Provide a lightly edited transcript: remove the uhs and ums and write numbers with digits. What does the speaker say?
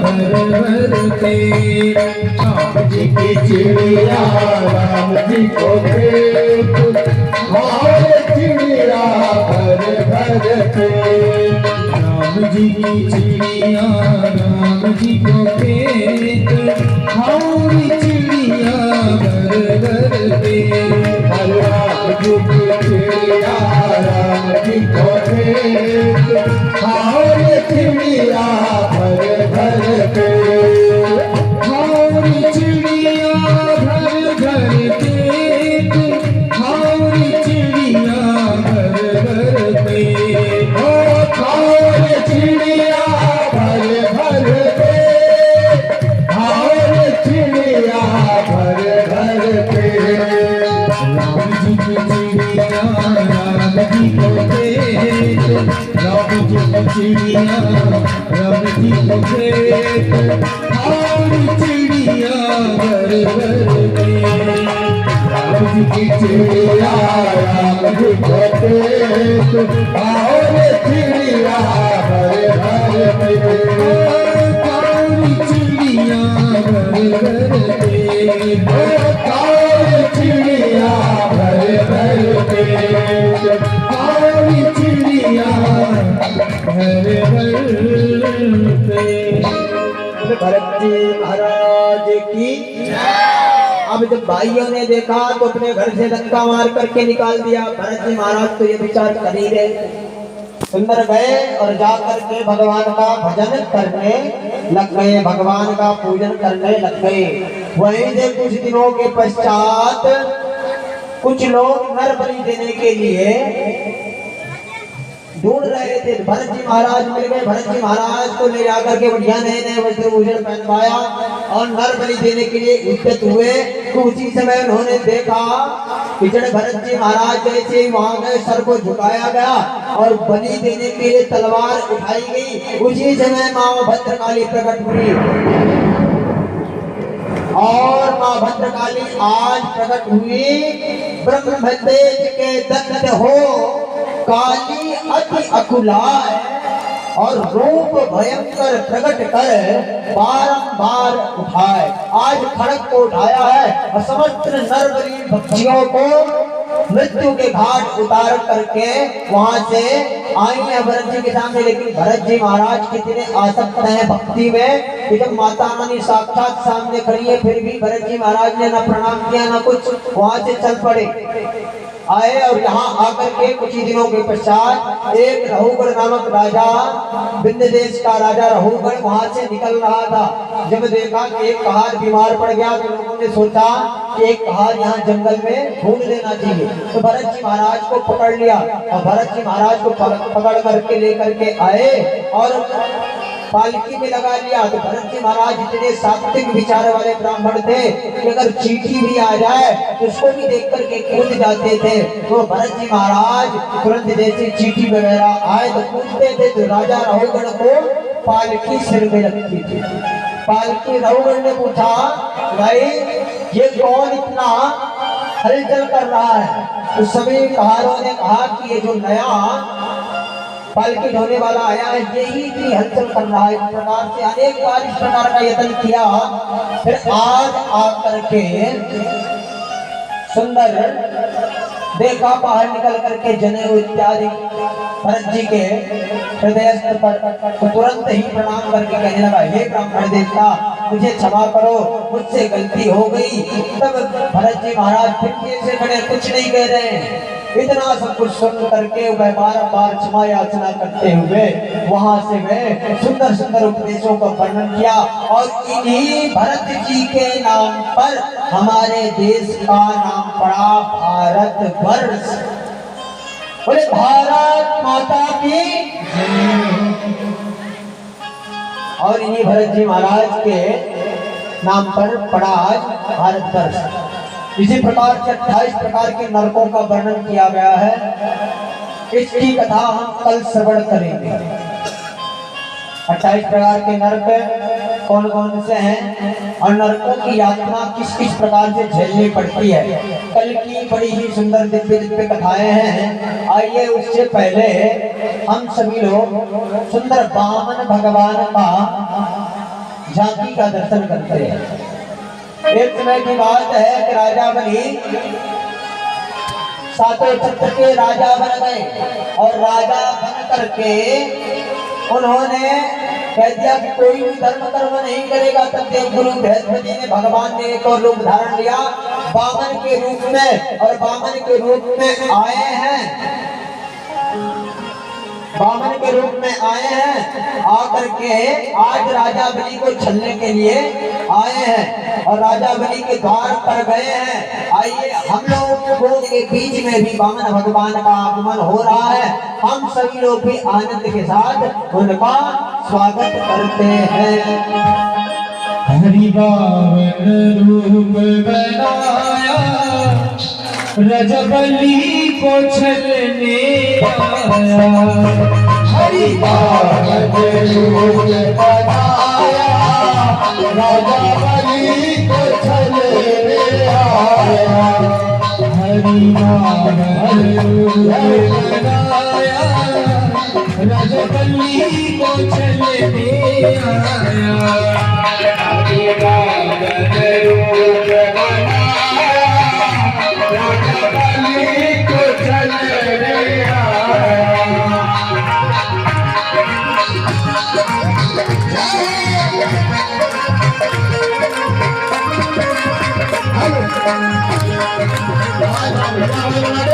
भर भर के। राम जी की चिड़िया राम जी को खेत, हमारे चिड़िया भर भर के। राम जी की चिड़िया राम जी को खेत, हमारी चिड़िया भर भर के। राम जी की चिड़िया राम जी को खेत, हमारी चिड़िया भर भर के। हमारी चिड़िया भर भर के, हमारी चिड़िया भर भर के। हमारी चिड़िया भर भर के, हमारी चिड़िया भर भर के। राम जी की चिड़िया राम जी को खेत, राम जी की चिड़िया राम जी को खेत, हमारी चिड़िया भर भर के। राम जी की चिड़िया राम जी को खेत, हमारी चिड़िया भर भर के। हमारी चिड़िया भर भर के, हमारी चिड़िया भर भर के, हमारी चिड़िया भर भर के। भरत जी महाराज की। अब जब भाइयों ने देखा तो अपने घर से धक्का मार करके निकाल दिया। भरत जी महाराज तो ये विचार कर ही रहे। सुंदर गए और जाकर के भगवान का भजन करने लग गए, भगवान का पूजन करने लग गए। वहीं से कुछ दिनों के पश्चात कुछ लोग नर बलि देने के लिए ढूंढ रहे थे। भरत जी महाराज मिल गए। भरत जी महाराज को ले जाकर के बढ़िया नए नए वस्त्र भूषण पहनवाया और नर बलि देने के लिए उद्यत हुए। तो उसी समय उन्होंने देखा कि जब भरत जी महाराज जैसे ही वहां गए, सर को झुकाया गया और बलि देने के लिए तलवार उठाई गई। उसी समय मां भद्रकाली प्रकट हुई और मां भद्रकाली आज प्रकट हुई। ब्रह्म तेज के दत्त हो, काली अति अकुलाय और रूप भयंकर प्रकट कर बारंबार उठाए। आज खड़ग को उठाया है और समस्त नरबली भक्तियों को मृत्यु के घाट उतार करके वहां से आई है भरत जी के सामने। लेकिन भरत जी महाराज कितने आसक्त हैं भक्ति में कि जब माता रानी साक्षात सामने खड़ी है फिर भी भरत जी महाराज ने न प्रणाम किया न कुछ, वहां से चल पड़े आए। और यहाँ आकर के कुछ ही दिनों के पश्चात एक रहुगढ़ नामक राजा, विंध्य देश का राजा रहुगढ़ वहां से निकल रहा था। जब देखा कि एक कहार बीमार पड़ गया तो लोगों ने सोचा कि एक कहार यहाँ जंगल में ढूंढ लेना चाहिए। तो भरत जी महाराज को पकड़ लिया और भरत जी महाराज को पकड़ करके लेकर के आए और पालकी में लगा लिया। तो भरत जी महाराज इतने सात्विक विचार वाले ब्राह्मण थे कि अगर चींटी भी आ जाए तो उसको भी देख करके कूद जाते थे। तो भरत जी महाराज तुरंत जैसे चींटी वगैरह आए तो कूदते थे। तो राजा रहुगढ़ को पालकी सिर में रखती थी। पालकी रहुगढ़ ने पूछा, भाई ये कौन इतना हलचल कर रहा है? तो सभी कहारों ने कहा कि ये जो नया पालकी ढोने वाला आया है यही इतनी हलचल कर रहा है। इस प्रकार से अनेक बार इस प्रकार का यत्न किया। फिर आज आकर के सुंदर देखा बाहर निकल करके जनेऊ इत्यादि भरत जी के हृदय पर, तो तुरंत ही प्रणाम करके कहने लगा, हे ब्राह्मण देवता मुझे क्षमा करो, मुझसे गलती हो गई। तब भरत जी महाराज फिर से खड़े, कुछ नहीं कह रहे हैं। इतना सब कुछ सुन करके वह बार-बार क्षमा याचना करते हुए वहां से वह सुंदर सुंदर उपदेशों का वर्णन किया। और इन्हीं भरत जी के नाम पर हमारे देश का नाम पड़ा भारतवर्ष। बोले भारत माता की। और इन्हीं भरत जी महाराज के नाम पर पड़ा आज भारतवर्ष। इसी प्रकार से 28 प्रकार के नरकों का वर्णन किया गया है। इसकी कथा हम कल श्रवण करेंगे। 28 प्रकार के नरक कौन कौन से हैं और नरकों की यातना किस किस प्रकार से झेलनी पड़ती है, कल की बड़ी ही सुंदर दिव्य दिव्य कथाएं हैं। आइए उससे पहले हम सभी लोग सुंदर वामन भगवान का झांकी का दर्शन करते हैं। एक समय की बात है कि राजा बलि सातों छत्र के राजा बन गए और राजा बन करके उन्होंने कह दिया कि कोई भी धर्म कर्म नहीं करेगा। तब देव गुरु बृहस्पति ने भगवान ने एक और रूप धारण लिया वामन के रूप में, और वामन के रूप में आए हैं, वामन के रूप में आए हैं, आकर के आज राजा बलि को छलने के लिए आए हैं और राजा बलि के द्वार पर गए हैं। आइए हम लोगों के बीच में भी वामन भगवान का आगमन हो रहा है। हम सभी लोग भी आनंद के साथ उनका स्वागत करते हैं। हरि वामन रूप बनाया रजबली को छलने आया। हरि वामन रूप बनाया रजबली को छलने आया। हरि वामन रूप बनाया रजबली को छलने आया। हरि वामन रूप बनाया रजबली को छलने आया। हेलो